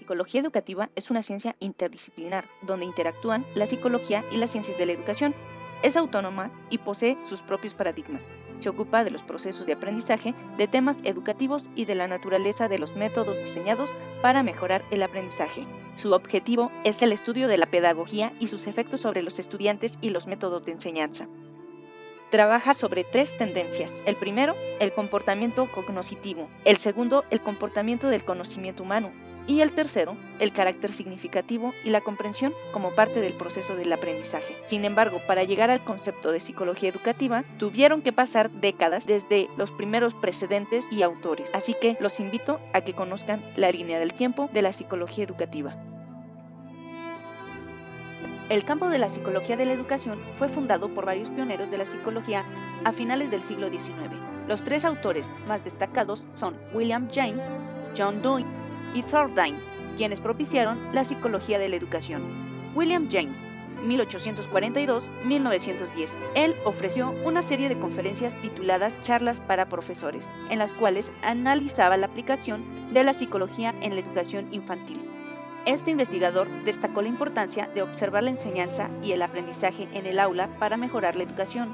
Psicología educativa es una ciencia interdisciplinar, donde interactúan la psicología y las ciencias de la educación. Es autónoma y posee sus propios paradigmas. Se ocupa de los procesos de aprendizaje, de temas educativos y de la naturaleza de los métodos diseñados para mejorar el aprendizaje. Su objetivo es el estudio de la pedagogía y sus efectos sobre los estudiantes y los métodos de enseñanza. Trabaja sobre tres tendencias. El primero, el comportamiento cognoscitivo. El segundo, el comportamiento del conocimiento humano. Y el tercero, el carácter significativo y la comprensión como parte del proceso del aprendizaje. Sin embargo, para llegar al concepto de psicología educativa, tuvieron que pasar décadas desde los primeros precedentes y autores. Así que los invito a que conozcan la línea del tiempo de la psicología educativa. El campo de la psicología de la educación fue fundado por varios pioneros de la psicología a finales del siglo XIX. Los tres autores más destacados son William James, John Dewey y Thorndike, quienes propiciaron la psicología de la educación. William James, 1842-1910. Él ofreció una serie de conferencias tituladas Charlas para Profesores, en las cuales analizaba la aplicación de la psicología en la educación infantil. Este investigador destacó la importancia de observar la enseñanza y el aprendizaje en el aula para mejorar la educación.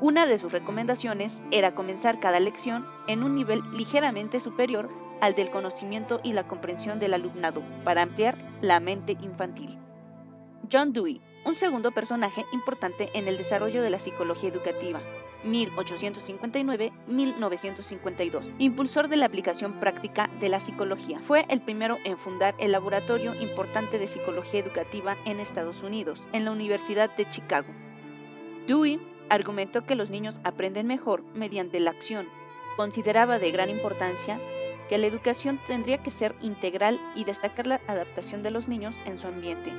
Una de sus recomendaciones era comenzar cada lección en un nivel ligeramente superior al del conocimiento y la comprensión del alumnado, para ampliar la mente infantil. John Dewey, un segundo personaje importante en el desarrollo de la psicología educativa, 1859-1952, impulsor de la aplicación práctica de la psicología. Fue el primero en fundar el laboratorio importante de psicología educativa en Estados Unidos, en la Universidad de Chicago. Dewey argumentó que los niños aprenden mejor mediante la acción. Consideraba de gran importancia que la educación tendría que ser integral y destacar la adaptación de los niños en su ambiente,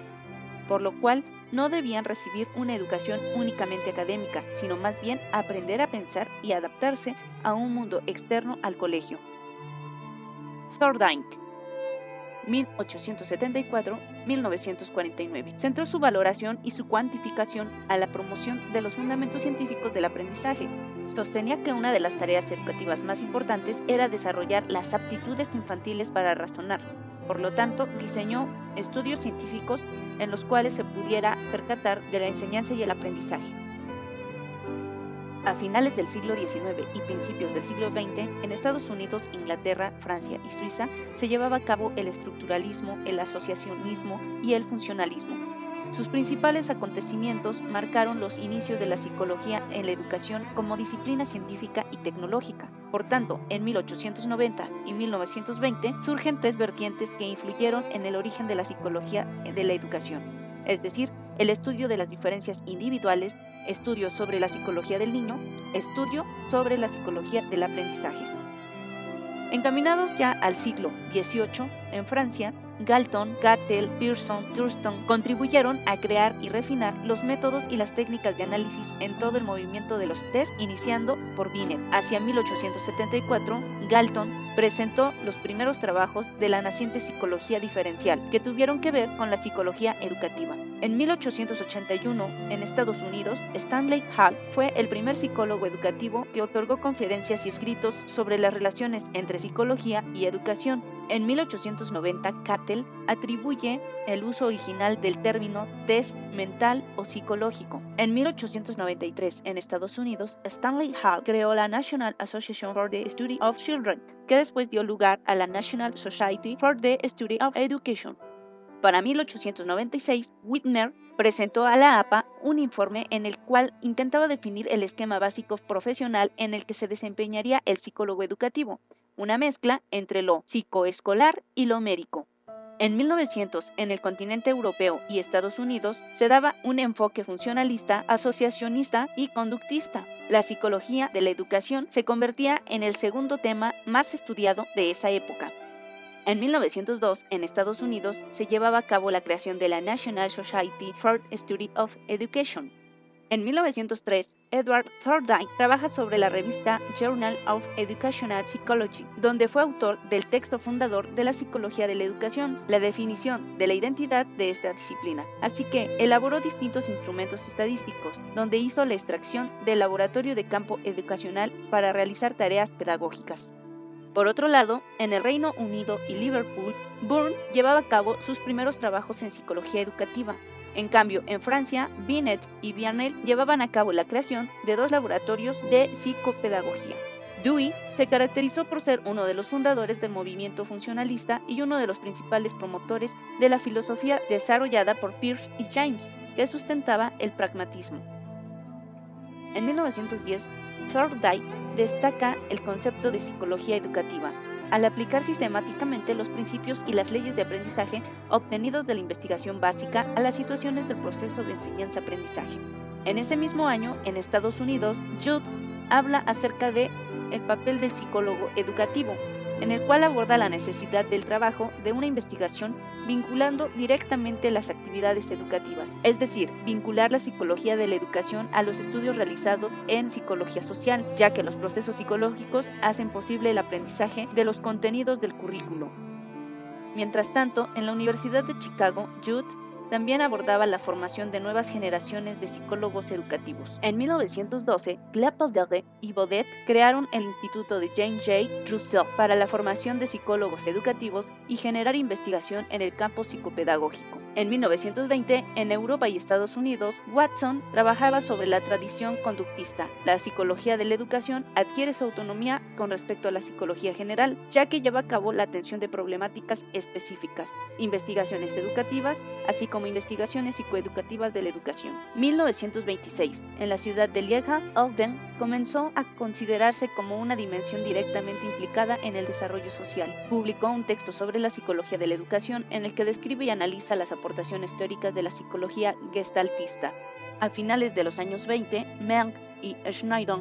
por lo cual no debían recibir una educación únicamente académica, sino más bien aprender a pensar y adaptarse a un mundo externo al colegio. Thorndike, 1874-1949. Centró su valoración y su cuantificación a la promoción de los fundamentos científicos del aprendizaje. Sostenía que una de las tareas educativas más importantes era desarrollar las aptitudes infantiles para razonar. Por lo tanto, diseñó estudios científicos en los cuales se pudiera percatar de la enseñanza y el aprendizaje. A finales del siglo XIX y principios del siglo XX, en Estados Unidos, Inglaterra, Francia y Suiza, se llevaba a cabo el estructuralismo, el asociacionismo y el funcionalismo. Sus principales acontecimientos marcaron los inicios de la psicología en la educación como disciplina científica y tecnológica. Por tanto, en 1890 y 1920 surgen tres vertientes que influyeron en el origen de la psicología de la educación, es decir, el estudio de las diferencias individuales, estudio sobre la psicología del niño, estudio sobre la psicología del aprendizaje. Encaminados ya al siglo XVIII, en Francia, Galton, Cattell, Pearson, Thurston contribuyeron a crear y refinar los métodos y las técnicas de análisis en todo el movimiento de los test, iniciando por Binet. Hacia 1874, Galton presentó los primeros trabajos de la naciente psicología diferencial, que tuvieron que ver con la psicología educativa. En 1881, en Estados Unidos, Stanley Hall fue el primer psicólogo educativo que otorgó conferencias y escritos sobre las relaciones entre psicología y educación. En 1890, Cattell atribuye el uso original del término test mental o psicológico. En 1893, en Estados Unidos, Stanley Hall creó la National Association for the Study of Children, que después dio lugar a la National Society for the Study of Education. Para 1896, Whitmer presentó a la APA un informe en el cual intentaba definir el esquema básico profesional en el que se desempeñaría el psicólogo educativo, una mezcla entre lo psicoescolar y lo médico. En 1900, en el continente europeo y Estados Unidos, se daba un enfoque funcionalista, asociacionista y conductista. La psicología de la educación se convertía en el segundo tema más estudiado de esa época. En 1902, en Estados Unidos, se llevaba a cabo la creación de la National Society for the Study of Education. En 1903, Edward Thorndike trabaja sobre la revista Journal of Educational Psychology, donde fue autor del texto fundador de la psicología de la educación, la definición de la identidad de esta disciplina. Así que elaboró distintos instrumentos estadísticos, donde hizo la extracción del laboratorio de campo educacional para realizar tareas pedagógicas. Por otro lado, en el Reino Unido y Liverpool, Bourne llevaba a cabo sus primeros trabajos en psicología educativa. En cambio, en Francia, Binet y Bienel llevaban a cabo la creación de 2 laboratorios de psicopedagogía. Dewey se caracterizó por ser uno de los fundadores del movimiento funcionalista y uno de los principales promotores de la filosofía desarrollada por Peirce y James, que sustentaba el pragmatismo. En 1910, Thorndike destaca el concepto de psicología educativa, al aplicar sistemáticamente los principios y las leyes de aprendizaje obtenidos de la investigación básica a las situaciones del proceso de enseñanza-aprendizaje. En ese mismo año, en Estados Unidos, Judd habla acerca de el papel del psicólogo educativo, en el cual aborda la necesidad del trabajo de una investigación vinculando directamente las actividades educativas, es decir, vincular la psicología de la educación a los estudios realizados en psicología social, ya que los procesos psicológicos hacen posible el aprendizaje de los contenidos del currículo. Mientras tanto, en la Universidad de Chicago, Judd también abordaba la formación de nuevas generaciones de psicólogos educativos. En 1912, Clapeyron y Baudet crearon el Instituto de James J. Russell para la formación de psicólogos educativos y generar investigación en el campo psicopedagógico. En 1920, en Europa y Estados Unidos, Watson trabajaba sobre la tradición conductista. La psicología de la educación adquiere su autonomía con respecto a la psicología general, ya que lleva a cabo la atención de problemáticas específicas, investigaciones educativas, así como investigaciones psicoeducativas de la educación. 1926, en la ciudad de Liege-Ogden, comenzó a considerarse como una dimensión directamente implicada en el desarrollo social. Publicó un texto sobre la psicología de la educación en el que describe y analiza las aportaciones teóricas de la psicología gestaltista. A finales de los años 20, Menck y Schneider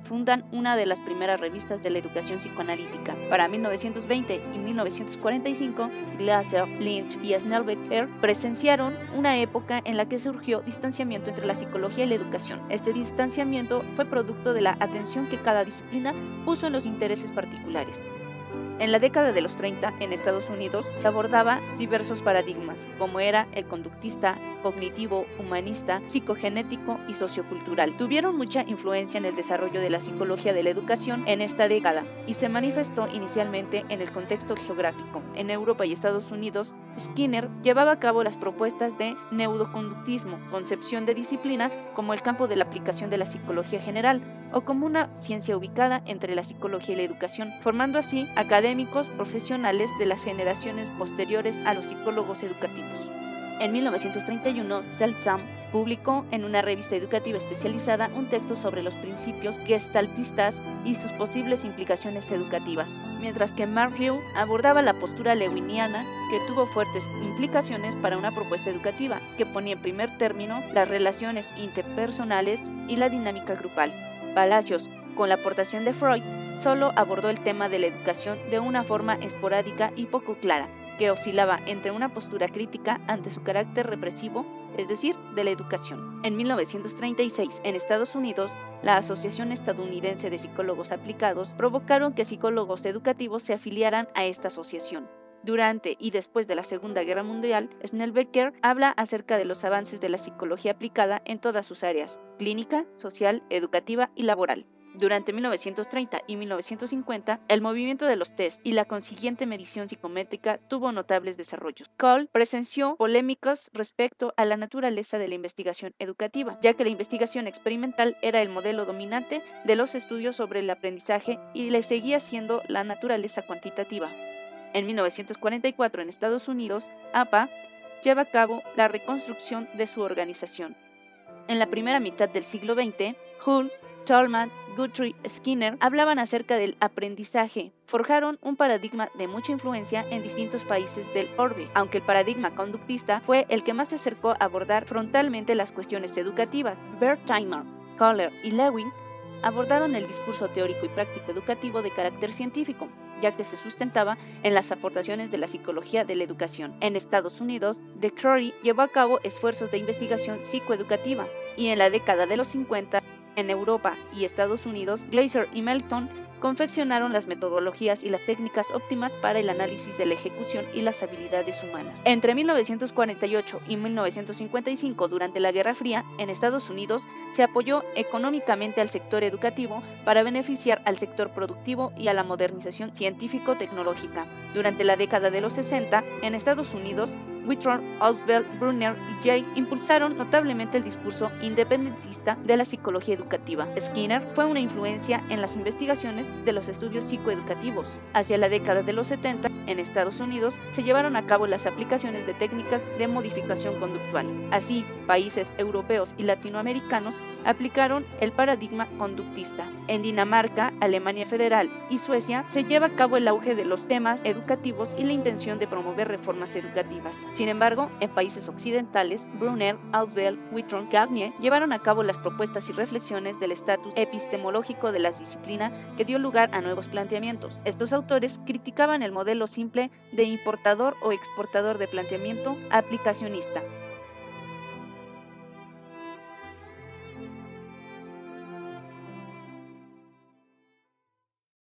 fundan una de las primeras revistas de la educación psicoanalítica. Para 1920 y 1945, Glasser, Lynch y Snellbecker presenciaron una época en la que surgió distanciamiento entre la psicología y la educación. Este distanciamiento fue producto de la atención que cada disciplina puso en los intereses particulares. En la década de los 30, en Estados Unidos, se abordaba diversos paradigmas, como era el conductista, cognitivo, humanista, psicogenético y sociocultural. Tuvieron mucha influencia en el desarrollo de la psicología de la educación en esta década y se manifestó inicialmente en el contexto geográfico. En Europa y Estados Unidos, Skinner llevaba a cabo las propuestas de neuroconductismo, concepción de disciplina como el campo de la aplicación de la psicología general, o como una ciencia ubicada entre la psicología y la educación, formando así académicos profesionales de las generaciones posteriores a los psicólogos educativos. En 1931, Seltsam publicó en una revista educativa especializada un texto sobre los principios gestaltistas y sus posibles implicaciones educativas, mientras que Mark Reuel abordaba la postura lewiniana, que tuvo fuertes implicaciones para una propuesta educativa, que ponía en primer término las relaciones interpersonales y la dinámica grupal. Palacios, con la aportación de Freud, solo abordó el tema de la educación de una forma esporádica y poco clara, que oscilaba entre una postura crítica ante su carácter represivo, es decir, de la educación. En 1936, en Estados Unidos, la Asociación Estadounidense de Psicólogos Aplicados provocaron que psicólogos educativos se afiliaran a esta asociación. Durante y después de la Segunda Guerra Mundial, Snellbecker habla acerca de los avances de la psicología aplicada en todas sus áreas: clínica, social, educativa y laboral. Durante 1930 y 1950, el movimiento de los test y la consiguiente medición psicométrica tuvo notables desarrollos. Cole presenció polémicas respecto a la naturaleza de la investigación educativa, ya que la investigación experimental era el modelo dominante de los estudios sobre el aprendizaje y le seguía siendo la naturaleza cuantitativa. En 1944, en Estados Unidos, APA lleva a cabo la reconstrucción de su organización. En la primera mitad del siglo XX, Hull, Tolman, Guthrie, Skinner hablaban acerca del aprendizaje. Forjaron un paradigma de mucha influencia en distintos países del orbe, aunque el paradigma conductista fue el que más se acercó a abordar frontalmente las cuestiones educativas. Wertheimer, Kohler y Lewin abordaron el discurso teórico y práctico educativo de carácter científico, ya que se sustentaba en las aportaciones de la psicología de la educación. En Estados Unidos, De Crowley llevó a cabo esfuerzos de investigación psicoeducativa, y en la década de los 50, en Europa y Estados Unidos, Glaser y Melton confeccionaron las metodologías y las técnicas óptimas para el análisis de la ejecución y las habilidades humanas. Entre 1948 y 1955, durante la Guerra Fría, en Estados Unidos se apoyó económicamente al sector educativo para beneficiar al sector productivo y a la modernización científico-tecnológica. Durante la década de los 60, en Estados Unidos, Whitron, Ausubel, Brunner y Jay impulsaron notablemente el discurso independentista de la psicología educativa. Skinner fue una influencia en las investigaciones de los estudios psicoeducativos. Hacia la década de los 70, en Estados Unidos, se llevaron a cabo las aplicaciones de técnicas de modificación conductual. Así, países europeos y latinoamericanos aplicaron el paradigma conductista. En Dinamarca, Alemania Federal y Suecia se lleva a cabo el auge de los temas educativos y la intención de promover reformas educativas. Sin embargo, en países occidentales, Brunner, Ausubel, Whitron, Garnier llevaron a cabo las propuestas y reflexiones del estatus epistemológico de la disciplina que dio lugar a nuevos planteamientos. Estos autores criticaban el modelo simple de importador o exportador de planteamiento aplicacionista,